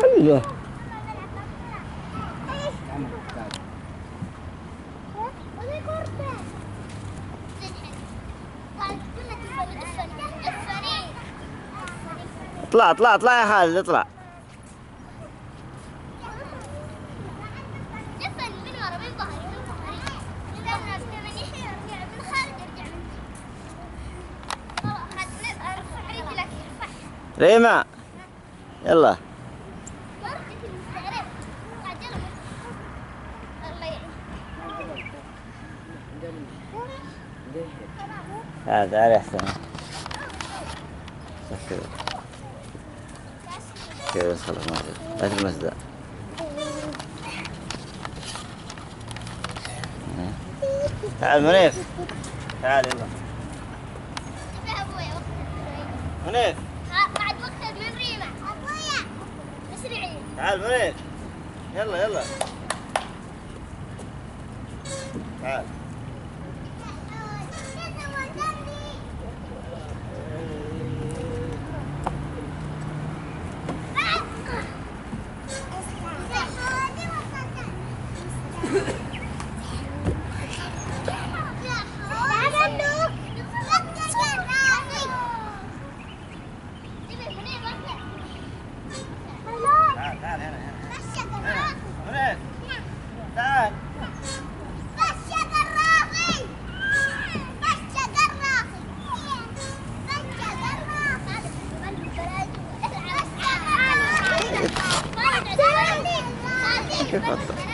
ايوه. اطلع اطلع اطلع يا خالد اطلع. ريما يلا. تعال احسن كذا خلاص ما في المسدة. تعال منيف تعال يلا منيف. بعد وقت من ريمة ابويا اسرعي. تعال منيف يلا يلا تعال. تعال هنا هنا منيف تعال. كيف